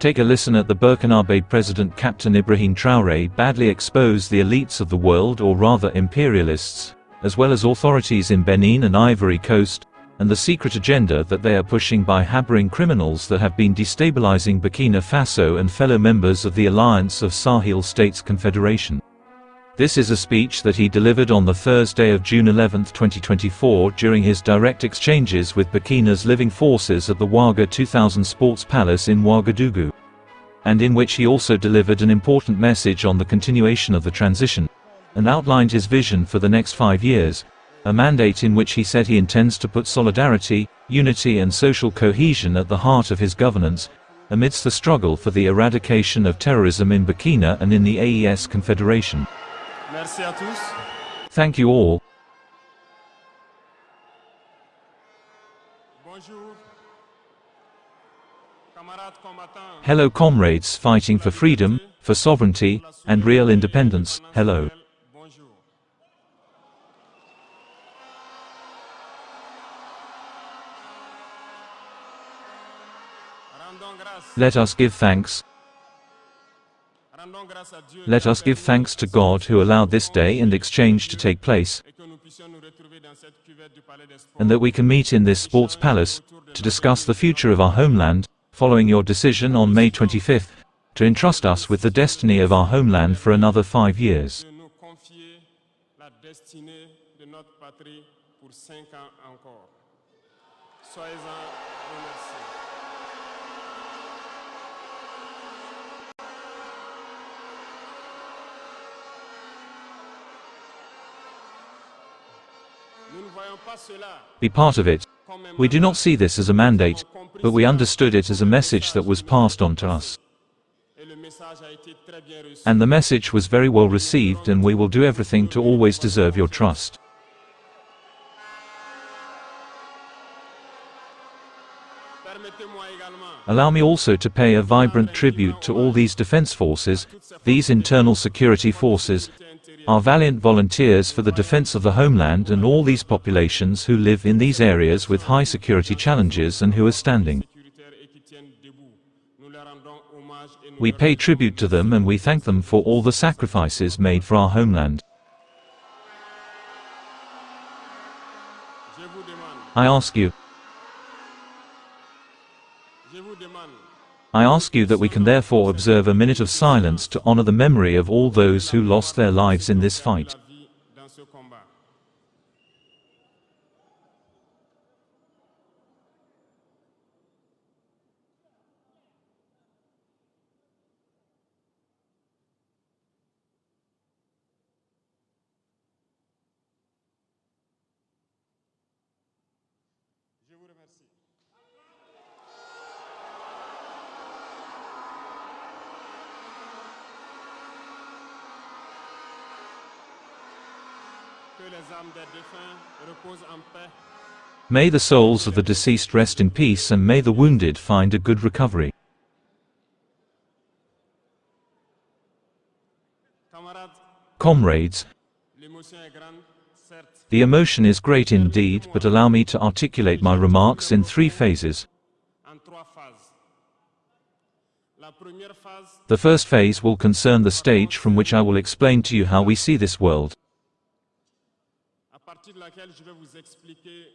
Take a listen at the Burkinabé President Captain Ibrahim Traore badly expose the elites of the world, or rather imperialists, as well as authorities in Benin and Ivory Coast, and the secret agenda that they are pushing by harbouring criminals that have been destabilizing Burkina Faso and fellow members of the Alliance of Sahel States confederation. This is a speech that he delivered on the Thursday of June 11, 2024 during his direct exchanges with Burkina's living forces at the Ouaga 2000 Sports Palace in Ouagadougou, and in which he also delivered an important message on the continuation of the transition, and outlined his vision for the next 5 years, a mandate in which he said he intends to put solidarity, unity and social cohesion at the heart of his governance, amidst the struggle for the eradication of terrorism in Burkina and in the AES Confederation. Merci à tous. Thank you all. Bonjour. Camarades combattants. Hello comrades fighting for freedom, for sovereignty, and real independence. Hello. Bonjour. Rendons grâce. Let us give thanks. Rendons grâce à Dieu. Let us give thanks to God who allowed this day and exchange to take place, Et que nous puissions nous retrouver dans cette cuvette du palais des sports. and that we can meet in this sports palace to discuss the future of our homeland, following your decision on May 25th to entrust us with the destiny of our homeland for another 5 years. De nous confier la destinée de notre patrie pour 5 ans encore. Soyez-en remerciés. Nous ne voyons pas cela Be part of it. comme un We do not see this as a mandate, but we understood it as a message that was passed on to us. et le message a été très bien reçu. And the message was very well received, and we will do everything to always deserve your trust. Permettez-moi également Allow me also to pay a vibrant tribute to all these defense forces, these internal security forces, our valiant volunteers for the defense of the homeland, and all these populations who live in these areas with high security challenges and who are standing. sécuritaires et qui tiennent debout. Nous leur rendons hommage et nous We leur pay tribute to them and we thank them for all the sacrifices made for our homeland. Je vous demande, I ask you that we can therefore observe a minute of silence to honor the memory of all those who lost their lives in this fight. la vie dans ce combat. Je vous remercie. Que les âmes des défunts reposent en paix. May the souls of the deceased rest in peace, and may the wounded find a good recovery. Camarades, Comrades, l'émotion est grande, certes. the emotion is great indeed, but allow me to articulate my remarks in 3 phases. En 3 phases. La première phase, The first phase will concern the stage from which I will explain to you how we see this world, à partir de laquelle je vais vous expliquer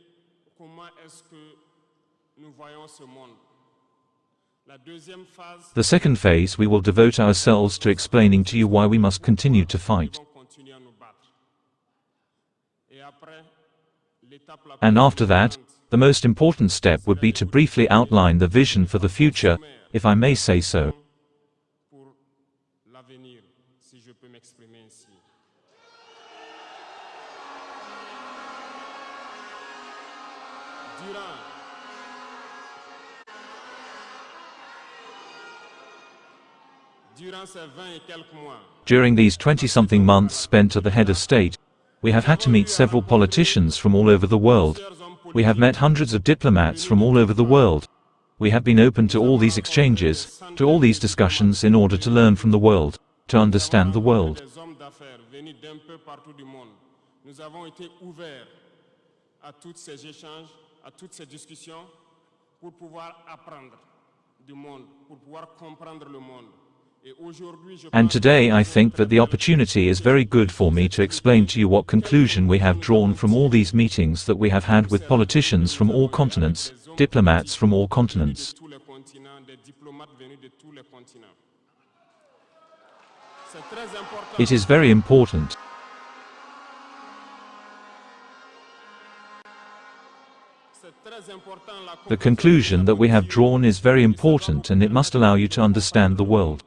comment est-ce que nous voyons ce monde. La deuxième phase, The second phase we will devote ourselves to explaining to you why we must continue to fight. nous continuer à nous battre. Et après, l'étape la plus And after that, importante, the most important step would be to briefly outline the vision for the future, if I may say so. pour l'avenir, si je peux m'exprimer ainsi. Durant ces 20 et quelques mois, During these 20-something months spent at the head of state, we have had to meet several politicians from all over the world. plusieurs hommes We have met hundreds of diplomats from all over the world. We have been open to all these exchanges, to all these discussions in order to learn from the world, to understand the world. des hommes d'affaires venus d'un peu partout du monde. Nous avons été ouverts à tous ces échanges, à toutes ces discussions, pour pouvoir apprendre du monde pour pouvoir comprendre le monde. And today I think that the opportunity is very good for me to explain to you what conclusion we have drawn from all these meetings that we have had with politicians from all continents, diplomats from all continents. It is very important. The conclusion that we have drawn is very important, and it must allow you to understand the world.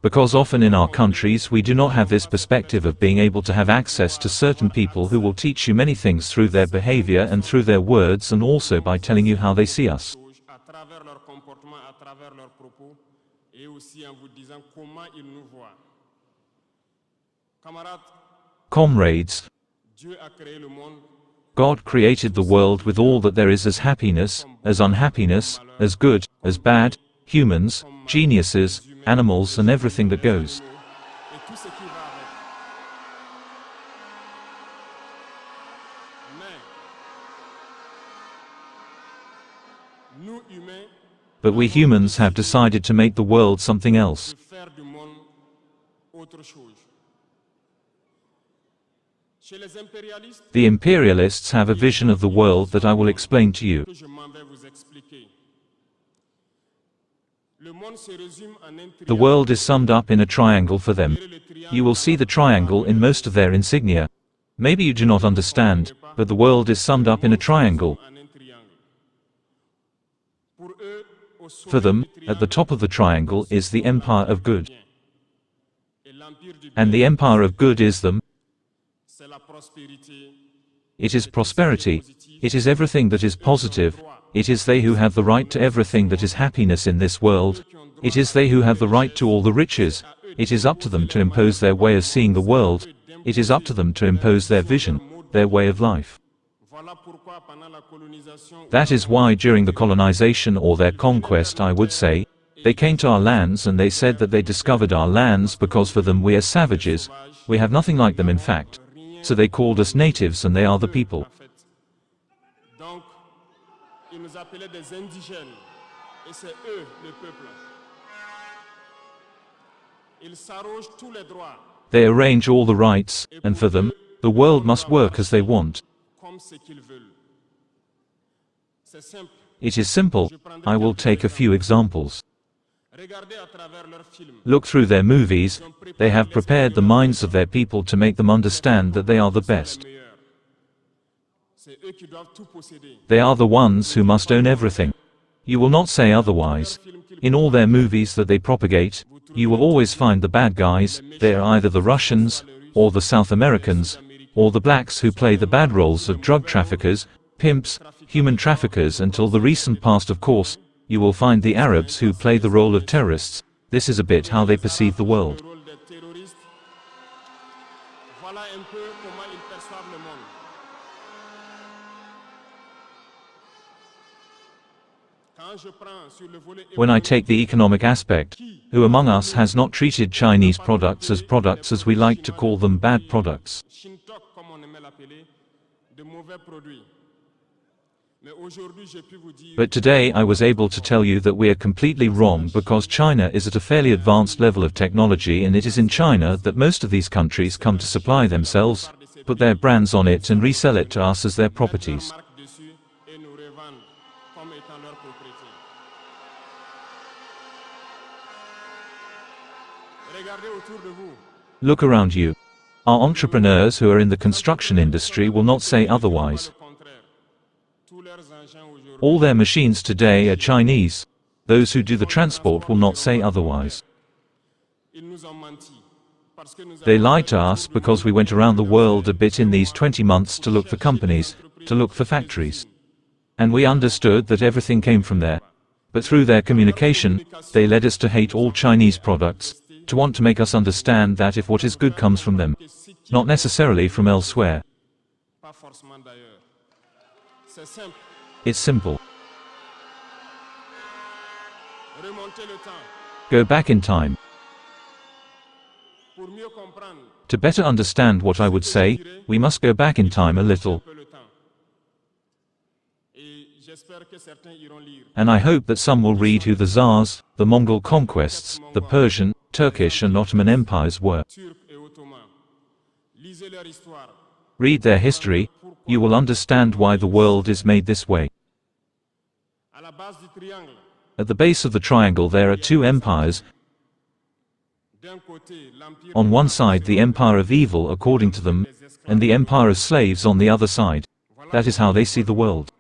Because often in our countries we do not have this perspective of being able to have access to certain people who will teach you many things through their behavior and through their words, and also by telling you how they see us. Comrades, God created the world with all that there is as happiness, as unhappiness, as good, as bad, humans, geniuses, animals, and everything that goes. But we humans have decided to make the world something else. The imperialists have a vision of the world that I will explain to you. The world is summed up in a triangle for them. You will see the triangle in most of their insignia. Maybe you do not understand, but the world is summed up in a triangle. For them, at the top of the triangle is the empire of good. And the empire of good is them. It is prosperity. It is everything that is positive. It is they who have the right to everything that is happiness in this world. It is they who have the right to all the riches. It is up to them to impose their way of seeing the world. It is up to them to impose their vision, their way of life. That is why during the colonization or their conquest, I would say, they came to our lands and they said that they discovered our lands because for them we are savages. We have nothing like them in fact. So they called us natives and they are the people. They arrange all the rights, and for them, the world must work as they want. It is simple. I will take a few examples. Look through their movies. They have prepared the minds of their people to make them understand that they are the best. They are the ones who must own everything. You will not say otherwise. In all their movies that they propagate, you will always find the bad guys. They are either the Russians, or the South Americans, or the blacks who play the bad roles of drug traffickers, pimps, human traffickers. Until the recent past, of course, you will find the Arabs who play the role of terrorists. This is a bit how they perceive the world. When I take the economic aspect, who among us has not treated Chinese products as we like to call them, bad products? But today I was able to tell you that we are completely wrong, because China is at a fairly advanced level of technology, and it is in China that most of these countries come to supply themselves, put their brands on it and resell it to us as their properties. Look around you. Our entrepreneurs who are in the construction industry will not say otherwise. All their machines today are Chinese. Those who do the transport will not say otherwise. They lied to us because we went around the world a bit in these 20 months to look for companies, to look for factories. And we understood that everything came from there. But through their communication, they led us to hate all Chinese products, to want to make us understand that if what is good comes from them, not necessarily from elsewhere. It's simple. Go back in time. To better understand what I would say, we must go back in time a little. And I hope that some will read who the Tsars, the Mongol conquests, the Persian, Turkish and Ottoman empires were. Read their history, you will understand why the world is made this way. At the base of the triangle there are two empires. On one side the empire of evil according to them, and the empire of slaves on the other side. That is how they see the world.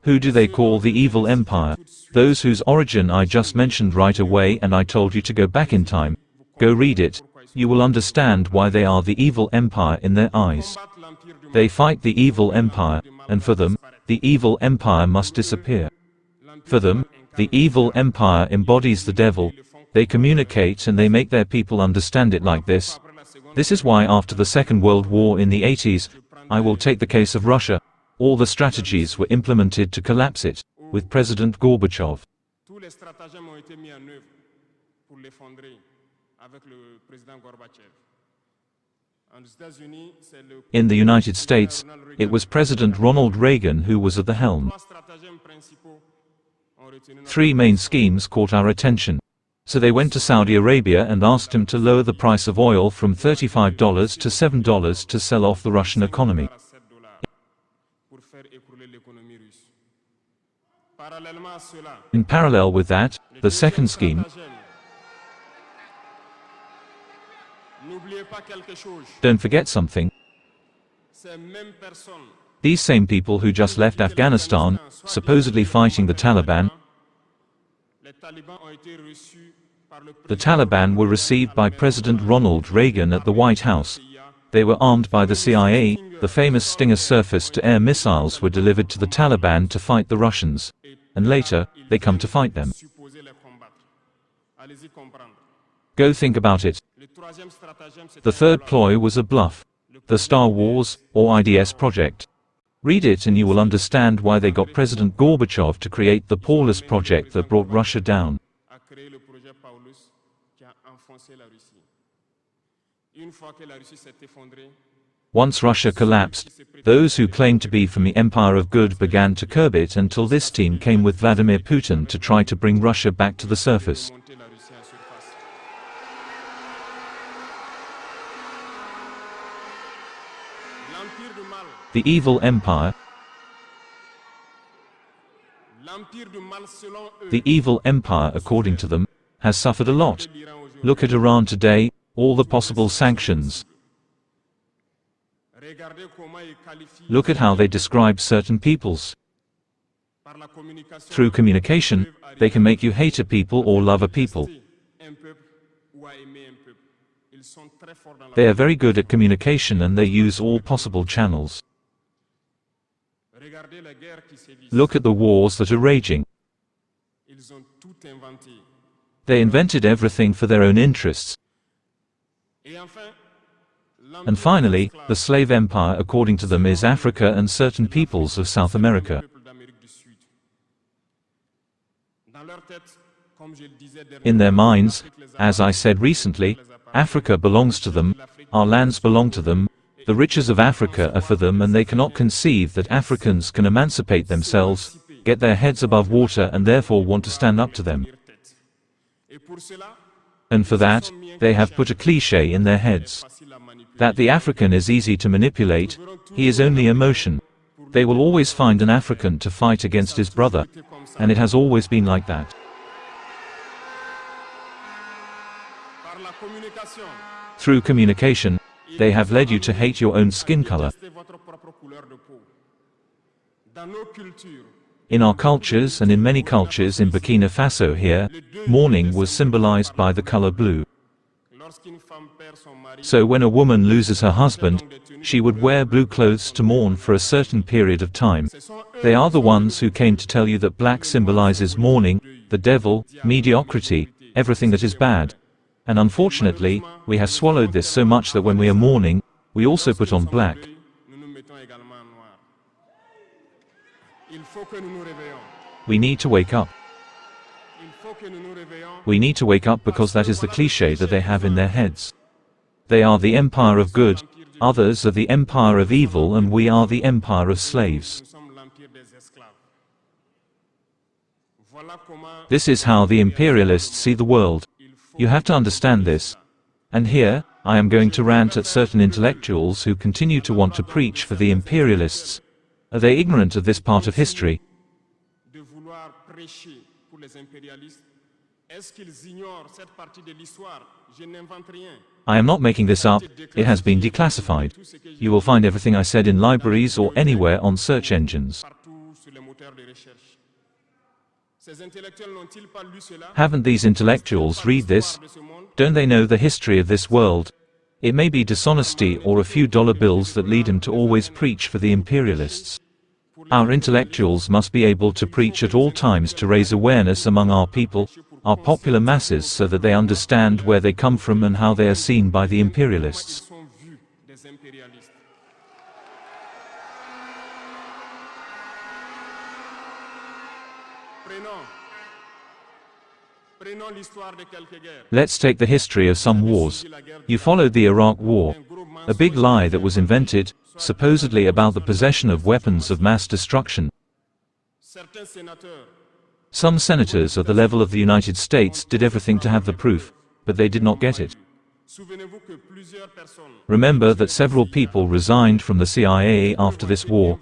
Who do they call the evil empire? Those whose origin I just mentioned right away, and I told you to go back in time. Go read it. You will understand why they are the evil empire in their eyes. They fight the evil empire, and for them, the evil empire must disappear. For them, the evil empire embodies the devil. They communicate and they make their people understand it like this. This is why after the Second World War in the 80s, I will take the case of Russia, all the strategies were implemented to collapse it, with President Gorbachev. In the United States, it was President Ronald Reagan who was at the helm. Three main schemes caught our attention. So they went to Saudi Arabia and asked him to lower the price of oil from $35 to $7 to sell off the Russian economy. In parallel with that, the second scheme, don't forget something. These same people who just left Afghanistan, supposedly fighting the Taliban, the Taliban were received by President Ronald Reagan at the White House. They were armed by the CIA. The famous Stinger surface-to-air missiles were delivered to the Taliban to fight the Russians. And later, they come to fight them. Go think about it. The third ploy was a bluff. The Star Wars, or IDS project. Read it and you will understand why they got President Gorbachev to create the Paulus project that brought Russia down. Once Russia collapsed, those who claimed to be from the Empire of Good began to curb it until this team came with Vladimir Putin to try to bring Russia back to the surface. The evil empire. The evil empire, according to them, has suffered a lot. Look at Iran today, all the possible sanctions. Look at how they describe certain peoples. Through communication, they can make you hate a people or love a people. They are very good at communication and they use all possible channels. Look at the wars that are raging. They invented everything for their own interests. And finally, the slave empire, according to them, is Africa and certain peoples of South America. In their minds, as I said recently, Africa belongs to them, our lands belong to them, the riches of Africa are for them, and they cannot conceive that Africans can emancipate themselves, get their heads above water, and therefore want to stand up to them. And for that, they have put a cliché in their heads. That the African is easy to manipulate, he is only emotion. They will always find an African to fight against his brother, and it has always been like that. Through communication, they have led you to hate your own skin color. In our cultures and in many cultures in Burkina Faso here, mourning was symbolized by the color blue. So when a woman loses her husband, she would wear blue clothes to mourn for a certain period of time. They are the ones who came to tell you that black symbolizes mourning, the devil, mediocrity, everything that is bad. And unfortunately, we have swallowed this so much that when we are mourning, we also put on black. We need to wake up. We need to wake up because that is the cliché that they have in their heads. They are the empire of good, Others are the empire of evil and we are the empire of slaves. This is how the imperialists see the world. You have to understand this. And here, I am going to rant at certain intellectuals who continue to want to preach for the imperialists. Are they ignorant of this part of history? I am not making this up, it has been declassified. You will find everything I said in libraries or anywhere on search engines. Haven't these intellectuals read this? Don't they know the history of this world? It may be dishonesty or a few dollar bills that lead him to always preach for the imperialists. Our intellectuals must be able to preach at all times to raise awareness among our people, our popular masses, so that they understand where they come from and how they are seen by the imperialists. Let's take the history of some wars. You followed the Iraq War, a big lie that was invented, supposedly about the possession of weapons of mass destruction. Some senators at the level of the United States did everything to have the proof, but they did not get it. Remember that several people resigned from the CIA after this war.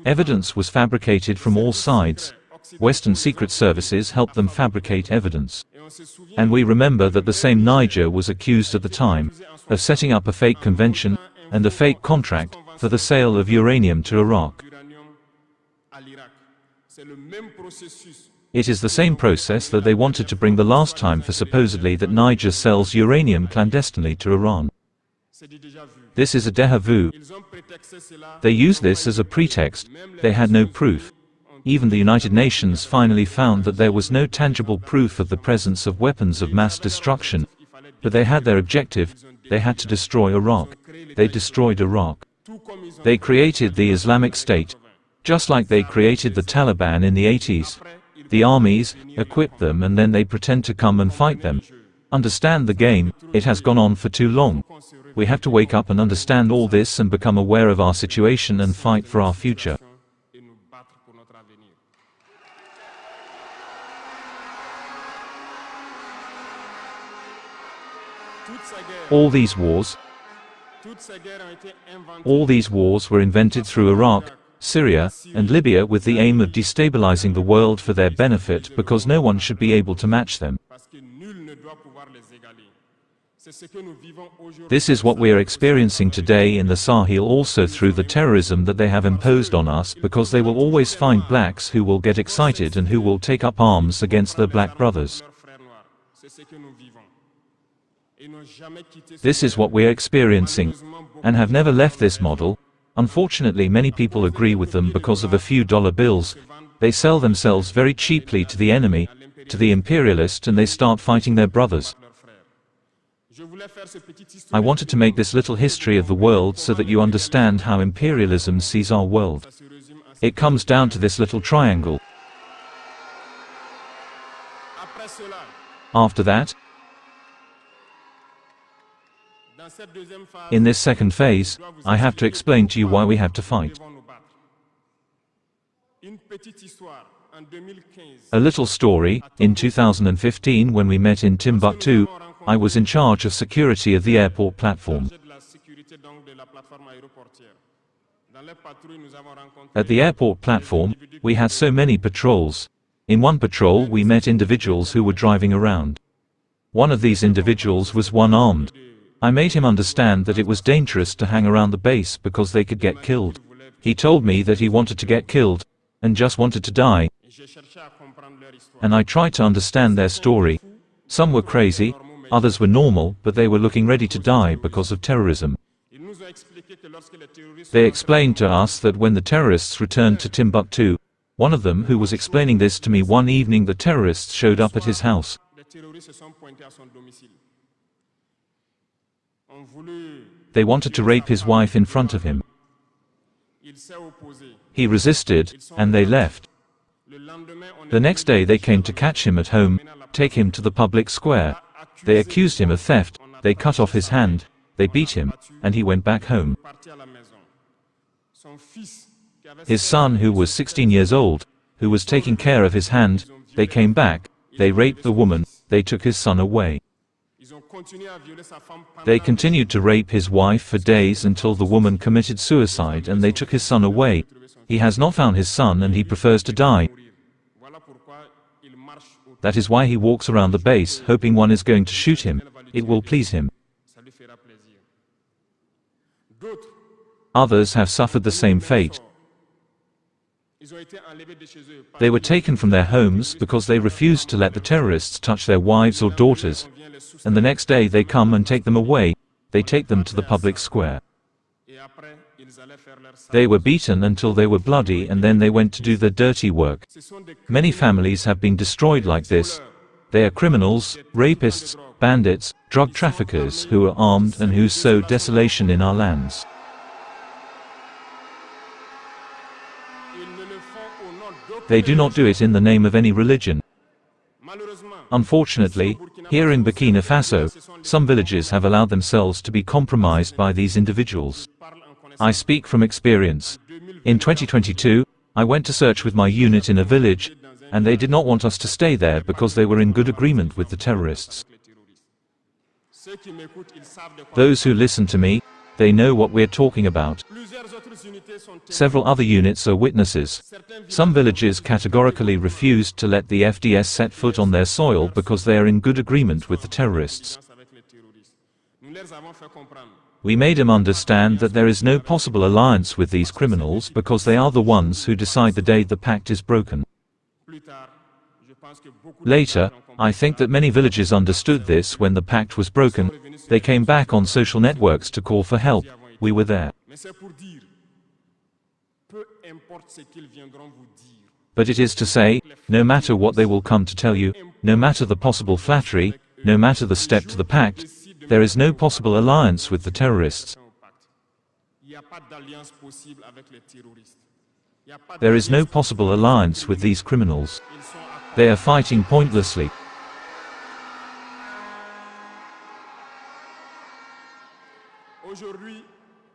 Evidence was fabricated from all sides. Western secret services helped them fabricate evidence. And we remember that the same Niger was accused at the time of setting up a fake convention and a fake contract for the sale of uranium to Iraq. It is the same process that they wanted to bring the last time for supposedly that Niger sells uranium clandestinely to Iran. This is a déjà vu. They used this as a pretext. They had no proof. Even the United Nations finally found that there was no tangible proof of the presence of weapons of mass destruction. But they had their objective. They had to destroy Iraq. They destroyed Iraq. They created the Islamic State, just like they created the Taliban in the 80s. The armies equip them and then they pretend to come and fight them. Understand the game, it has gone on for too long. We have to wake up and understand all this and become aware of our situation and fight for our future. All these wars were invented through Iraq, Syria, and Libya with the aim of destabilizing the world for their benefit because no one should be able to match them. This is what we are experiencing today in the Sahel, also through the terrorism that they have imposed on us, because they will always find blacks who will get excited and who will take up arms against their black brothers. This is what we are experiencing, and have never left this model. Unfortunately, many people agree with them because of a few dollar bills. They sell themselves very cheaply to the enemy, to the imperialist, and they start fighting their brothers. I wanted to make this little history of the world so that you understand how imperialism sees our world. It comes down to this little triangle. After that, in this second phase, I have to explain to you why we have to fight. A little story, in 2015 when we met in Timbuktu, I was in charge of security of the airport platform. At the airport platform, we had so many patrols. In one patrol we met individuals who were driving around. One of these individuals was one-armed. I made him understand that it was dangerous to hang around the base because they could get killed. He told me that he wanted to get killed, and just wanted to die. And I tried to understand their story. Some were crazy, others were normal, but they were looking ready to die because of terrorism. They explained to us that when the terrorists returned to Timbuktu, one of them who was explaining this to me one evening, the terrorists showed up at his house. They wanted to rape his wife in front of him. He resisted, and they left. The next day they came to catch him at home, take him to the public square. They accused him of theft, they cut off his hand, they beat him, and he went back home. His son, who was 16 years old, who was taking care of his hand, they came back, they raped the woman, they took his son away. They continued to rape his wife for days until the woman committed suicide and they took his son away. He has not found his son and he prefers to die. That is why he walks around the base hoping one is going to shoot him. It will please him. Others have suffered the same fate. They were taken from their homes because they refused to let the terrorists touch their wives or daughters, and the next day they come and take them away. They take them to the public square. They were beaten until they were bloody and then they went to do their dirty work. Many families have been destroyed like this. They are criminals, rapists, bandits, drug traffickers who are armed and who sow desolation in our lands. They do not do it in the name of any religion. Unfortunately, here in Burkina Faso, some villages have allowed themselves to be compromised by these individuals. I speak from experience. In 2022, I went to search with my unit in a village, and they did not want us to stay there because they were in good agreement with the terrorists. Those who listen to me, they know what we're talking about. Several other units are witnesses. Some villages categorically refused to let the FDS set foot on their soil because they are in good agreement with the terrorists. We made them understand that there is no possible alliance with these criminals because they are the ones who decide the day the pact is broken. Later, I think that many villages understood this when the pact was broken. They came back on social networks to call for help. We were there. But it is to say, no matter what they will come to tell you, no matter the possible flattery, no matter the step to the pact, there is no possible alliance with the terrorists. There is no possible alliance with these criminals. They are fighting pointlessly.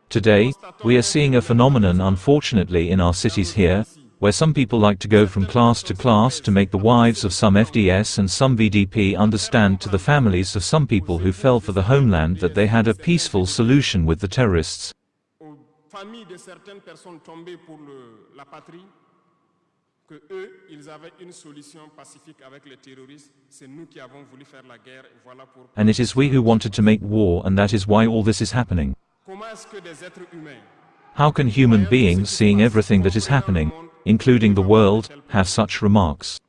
Today, we are seeing a phenomenon unfortunately in our cities here, where some people like to go from class to make the wives of some FDS and some VDP understand to the families of some people who fell for the homeland that they had a peaceful solution with the terrorists. And it is we who wanted to make war, and that is why all this is happening. How can human beings, seeing everything that is happening, including the world, have such remarks?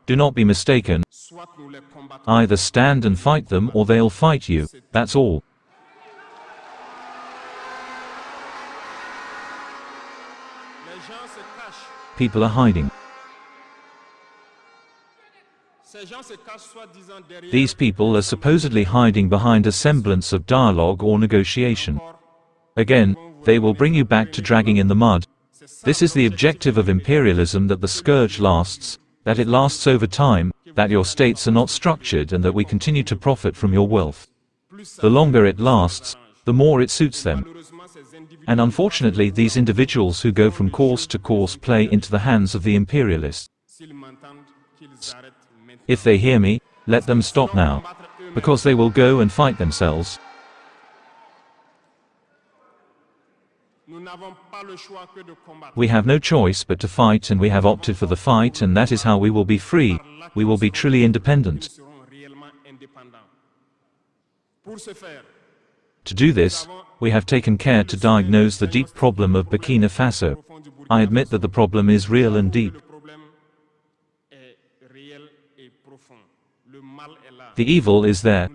Do not be mistaken. Either stand and fight them or they'll fight you, that's all. People are hiding. These people are supposedly hiding behind a semblance of dialogue or negotiation. Again, they will bring you back to dragging in the mud. This is the objective of imperialism, that the scourge lasts, that it lasts over time, that your states are not structured and that we continue to profit from your wealth. The longer it lasts, the more it suits them. And unfortunately these individuals who go from course to course play into the hands of the imperialists. If they hear me, let them stop now, because they will go and fight themselves. We have no choice but to fight, and we have opted for the fight, and that is how we will be free. We will be truly independent. To do this, we have taken care to diagnose the deep problem of Burkina Faso. I admit that the problem is real and deep. The evil is there.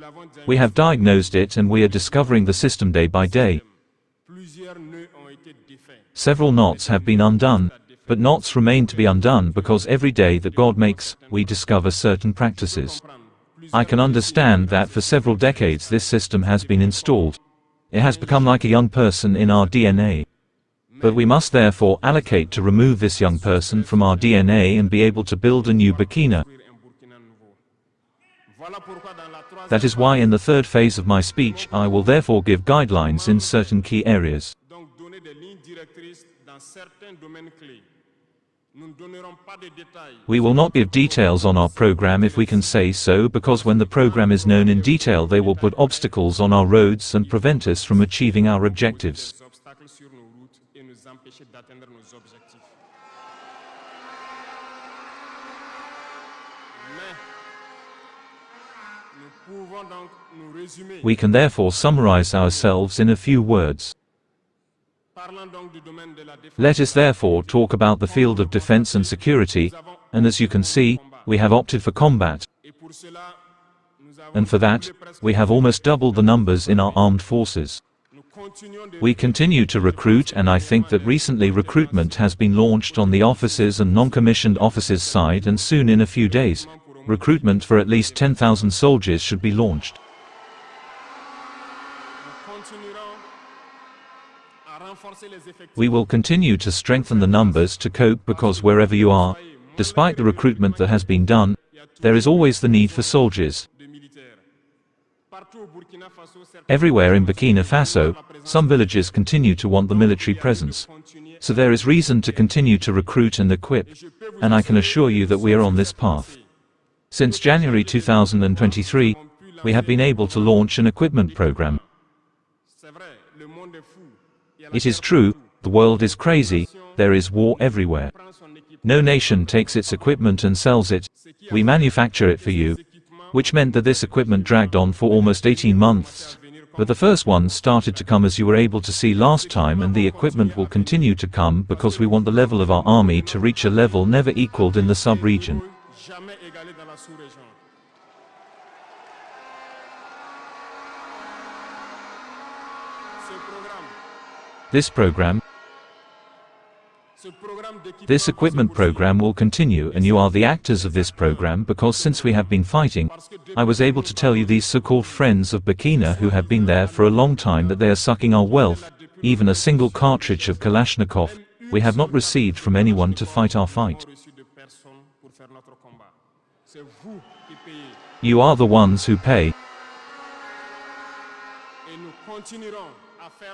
We have diagnosed it and we are discovering the system day by day. Several knots have been undone, but knots remain to be undone because every day that God makes, we discover certain practices. I can understand that for several decades this system has been installed. It has become like a young person in our DNA. But we must therefore allocate to remove this young person from our DNA and be able to build a new Burkina. That is why in the third phase of my speech I will therefore give guidelines in certain key areas. We will not give details on our program if we can say so, because when the program is known in detail they will put obstacles on our roads and prevent us from achieving our objectives. We can therefore summarize ourselves in a few words. Let us therefore talk about the field of defense and security, and as you can see, we have opted for combat. And for that, we have almost doubled the numbers in our armed forces. We continue to recruit, and I think that recently recruitment has been launched on the officers and non-commissioned officers side, and soon in a few days, recruitment for at least 10,000 soldiers should be launched. We will continue to strengthen the numbers to cope, because wherever you are, despite the recruitment that has been done, there is always the need for soldiers. Everywhere in Burkina Faso, some villages continue to want the military presence. So there is reason to continue to recruit and equip, and I can assure you that we are on this path. Since January 2023, we have been able to launch an equipment program. It is true, the world is crazy, there is war everywhere. No nation takes its equipment and sells it, we manufacture it for you, which meant that this equipment dragged on for almost 18 months. But the first one started to come, as you were able to see last time, and the equipment will continue to come because we want the level of our army to reach a level never equaled in the sub-region. This equipment program will continue, and you are the actors of this program, because since we have been fighting, I was able to tell you, these so-called friends of Burkina who have been there for a long time, that they are sucking our wealth. Even a single cartridge of Kalashnikov we have not received from anyone to fight our fight. You are the ones who pay.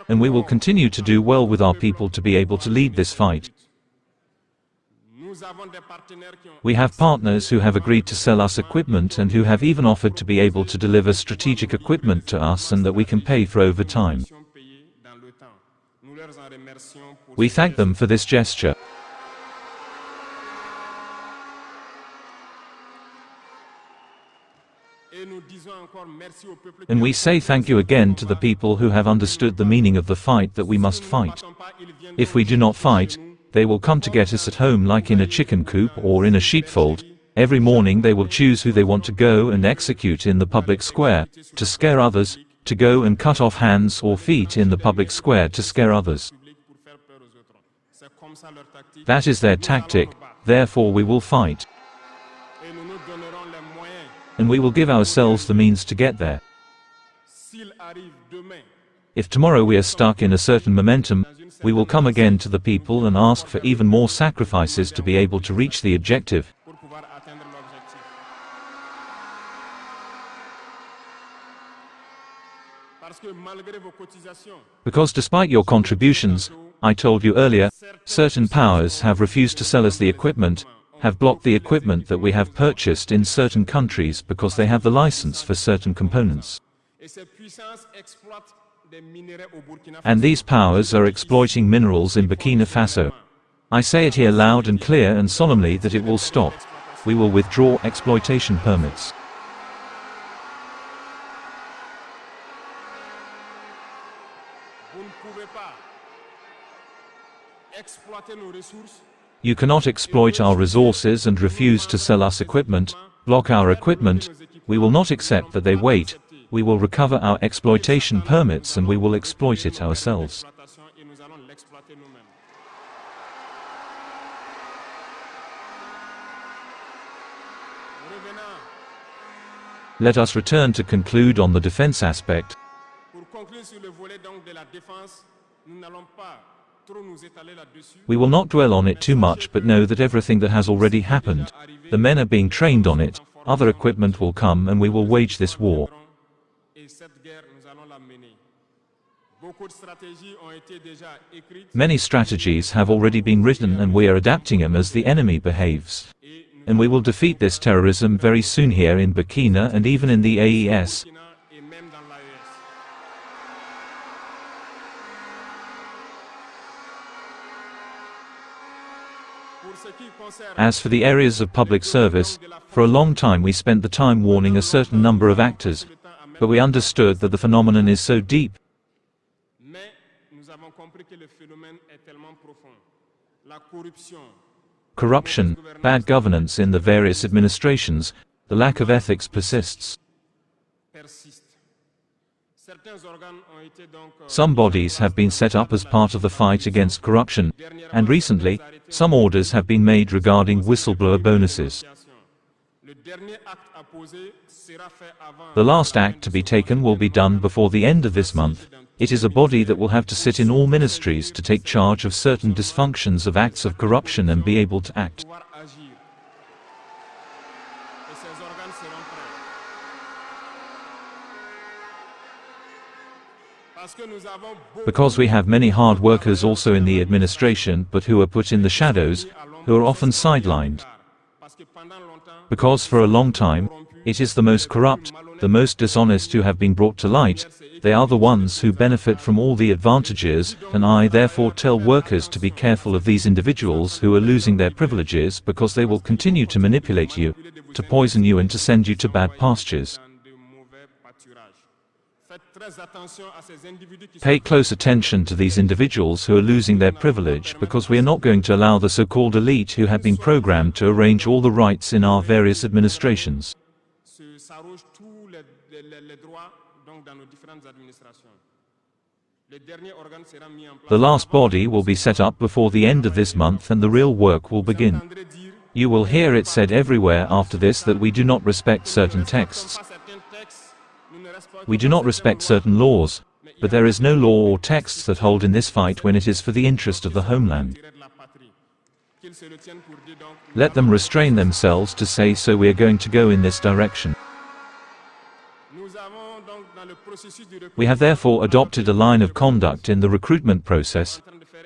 And we will continue to do well with our people to be able to lead this fight. We have partners who have agreed to sell us equipment, and who have even offered to be able to deliver strategic equipment to us, and that we can pay for over time. We thank them for this gesture. And we say thank you again to the people who have understood the meaning of the fight that we must fight. If we do not fight, they will come to get us at home, like in a chicken coop or in a sheepfold. Every morning they will choose who they want to go and execute in the public square, to scare others, to go and cut off hands or feet in the public square to scare others. That is their tactic, therefore we will fight. And we will give ourselves the means to get there. If tomorrow we are stuck in a certain momentum, we will come again to the people and ask for even more sacrifices to be able to reach the objective. Because despite your contributions, I told you earlier, certain powers have refused to sell us the equipment, have blocked the equipment that we have purchased in certain countries because they have the license for certain components. And these powers are exploiting minerals in Burkina Faso. I say it here loud and clear and solemnly that it will stop. We will withdraw exploitation permits. You cannot exploit our resources and refuse to sell us equipment, block our equipment. We will not accept that they wait. We will recover our exploitation permits and we will exploit it ourselves. Let us return to conclude on the defense aspect. We will not dwell on it too much, but know that everything that has already happened, the men are being trained on it, other equipment will come and we will wage this war. Many strategies have already been written and we are adapting them as the enemy behaves. And we will defeat this terrorism very soon here in Burkina and even in the AES. As for the areas of public service, for a long time we spent the time warning a certain number of actors, but we understood that the phenomenon is so deep. Corruption, bad governance in the various administrations, the lack of ethics persists. Some bodies have been set up as part of the fight against corruption, and recently, some orders have been made regarding whistleblower bonuses. The last act to be taken will be done before the end of this month. It is a body that will have to sit in all ministries to take charge of certain dysfunctions of acts of corruption and be able to act. Because we have many hard workers also in the administration but who are put in the shadows, who are often sidelined. Because for a long time, it is the most corrupt, the most dishonest who have been brought to light. They are the ones who benefit from all the advantages, and I therefore tell workers to be careful of these individuals who are losing their privileges because they will continue to manipulate you, to poison you and to send you to bad pastures. Pay close attention to these individuals who are losing their privilege because we are not going to allow the so-called elite who have been programmed to arrange all the rights in our various administrations. The last body will be set up before the end of this month and the real work will begin. You will hear it said everywhere after this that we do not respect certain texts. We do not respect certain laws, but there is no law or texts that hold in this fight when it is for the interest of the homeland. Let them restrain themselves to say so we are going to go in this direction. We have therefore adopted a line of conduct in the recruitment process.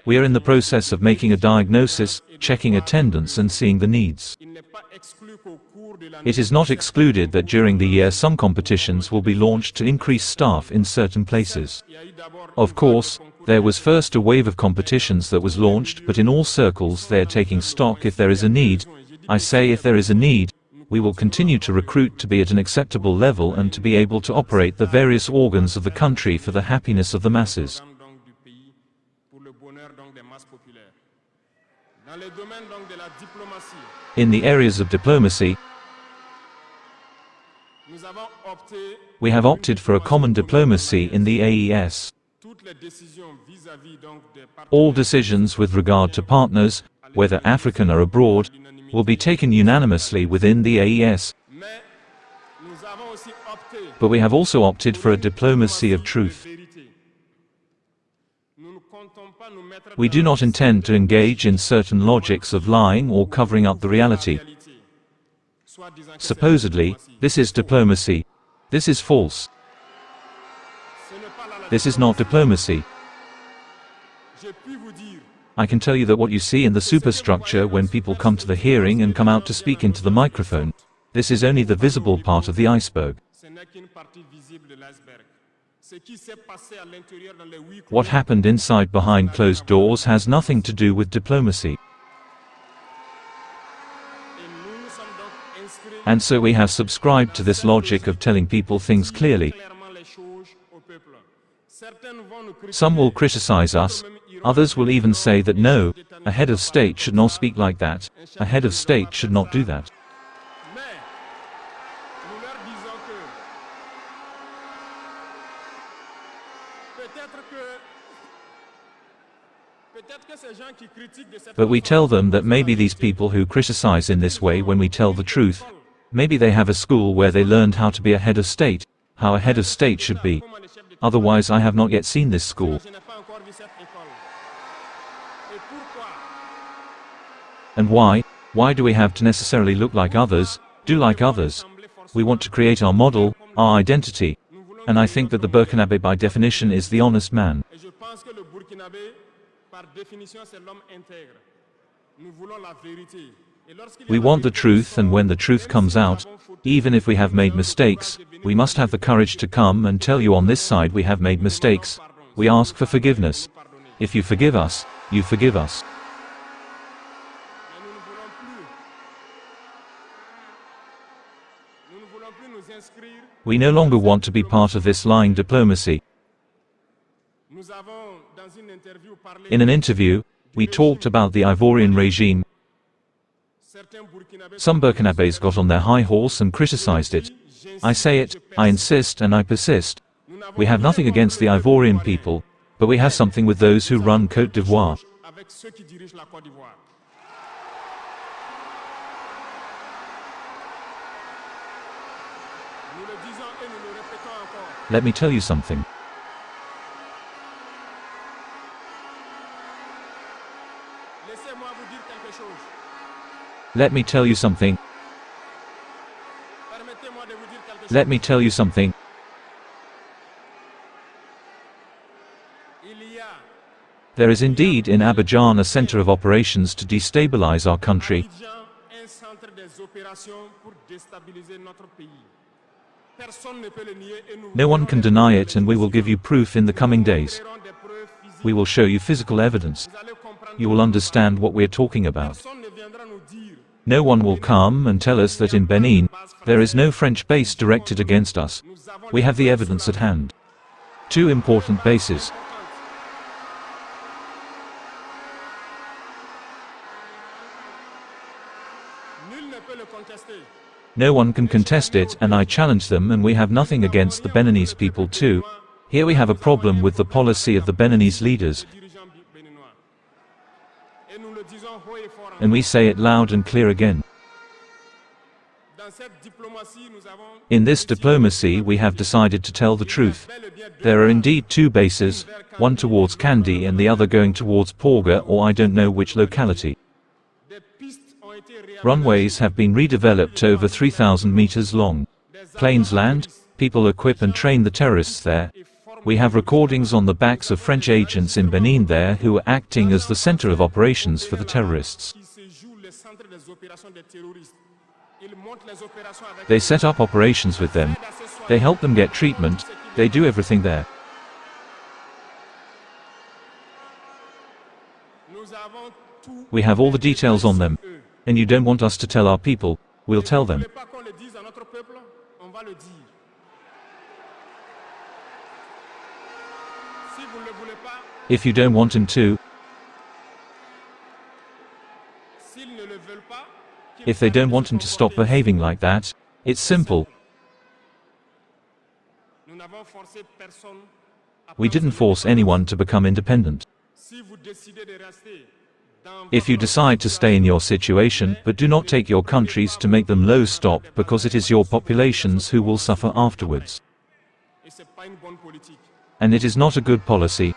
We are in the process of making a diagnosis, checking attendance and seeing the needs. It is not excluded that during the year some competitions will be launched to increase staff in certain places. Of course, there was first a wave of competitions that was launched, but in all circles they are taking stock if there is a need. I say if there is a need, we will continue to recruit to be at an acceptable level and to be able to operate the various organs of the country for the happiness of the masses. In the areas of diplomacy, we have opted for a common diplomacy in the AES. All decisions with regard to partners, whether African or abroad, will be taken unanimously within the AES. But we have also opted for a diplomacy of truth. We do not intend to engage in certain logics of lying or covering up the reality. Supposedly, this is diplomacy. This is false. This is not diplomacy. I can tell you that what you see in the superstructure when people come to the hearing and come out to speak into the microphone, this is only the visible part of the iceberg. What happened inside behind closed doors has nothing to do with diplomacy. And so we have subscribed to this logic of telling people things clearly. Some will criticize us, others will even say that no, a head of state should not speak like that, a head of state should not do that. But we tell them that maybe these people who criticize in this way when we tell the truth, maybe they have a school where they learned how to be a head of state, how a head of state should be. Otherwise I have not yet seen this school. And why? Why do we have to necessarily look like others? do like others. We want to create our model, our identity. And I think that the Burkinabé by definition is the honest man. Et je pense que le Burkinabé, par définition, c'est l'homme intègre. Nous voulons la vérité. Et lorsqu'il y a We la want the vérité, truth, and when the truth comes out, even if we have made mistakes, we must have the courage to come and tell you on this side we have made mistakes. We ask for forgiveness. If you forgive us, you forgive us. mais nous ne voulons plus nous inscrire. We no longer want to be part of this lying diplomacy. Nous avons, dans une interview, parlé In an interview, we talked about the Ivorian regime. certains Burkinabés. Some Burkinabés got on their high horse and criticized it. I say it, I insist, and I persist. We have nothing against the Ivorian people, but we have something with those who run Cote d'Ivoire. Avec ceux qui dirigent la Côte d'Ivoire. Nous le disons et nous le répétons encore. Let me tell you something. Laissez-moi vous dire quelque chose. Let me tell you something. Permettez-moi de vous dire quelque chose. Let me tell you something. Il y a There is indeed in Abidjan a center of operations to destabilize our country. Abidjan un centre des opérations pour déstabiliser notre pays. Personne ne peut le nier et nous No one can deny it, and we will give you proof in the coming days. créerons des preuves physiques. We will show you physical evidence. Vous allez comprendre. You will understand what we are talking about. Personne ne viendra nous dire No one will come and tell us that in Benin, there is no French base directed against us. nous avons We have the evidence at hand. Two important bases. Nul ne peut le contester. No one can contest it, and I challenge them, and we have nothing against the Beninese people too. Here we have a problem with the policy of the Beninese leaders, Dirigeants béninois. Et nous le disons haut et fort. and we say it loud and clear again. Dans cette diplomatie, nous avons In this diplomacy, we have decided to tell the truth. bel et bien deux There are indeed two bases, one towards Kandy and the other going towards Porga, or I don't know which locality. des pistes ont été réhabilitées. Runways have been redeveloped over 3,000 meters long. Planes land, people equip and train the terrorists there. We have recordings on the backs of French agents in Benin there who are acting as the center of operations for the terrorists. Qui se joue le centre des opérations des terroristes. Ils montent les opérations avec They set up operations with them. They help them get treatment. They do everything there. Nous avons tout. We have all the details on them. And you don't want us to tell our people, we'll tell Vous ne them. voulez pas qu'on le dise à notre peuple, on va le dire. Si vous ne le voulez pas, If you don't want him to, s'ils ne le veulent pas, qu'ils if they don't want him se to stop comportent. behaving like that, it's simple. Nous n'avons forcé personne à We prendre didn't ce force mécanisme. anyone to become independent. Si vous décidez de rester dans If you votre decide to stay in your situation, but do not take your countries to make them low, stop, because it is your populations who will suffer afterwards. et c'est pas une bonne politique. And it is not a good policy.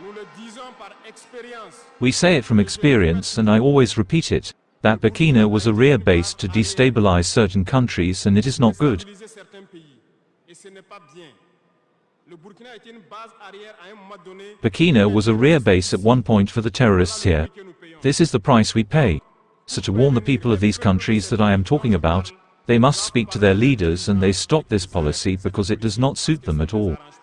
Nous le disons par expérience. We say it from experience, and I always repeat it, that Burkina was a rear base to destabilize certain countries, and it is not good. Déstabiliser certains pays. Et ce n'est pas bien. Le Burkina était une base arrière à un moment donné. Burkina was a rear base at one point for the terrorists here. This is the price we pay. So to warn the people of these countries that I am talking about, they must speak to their leaders and they stop this policy because it does not suit them at all. Arrange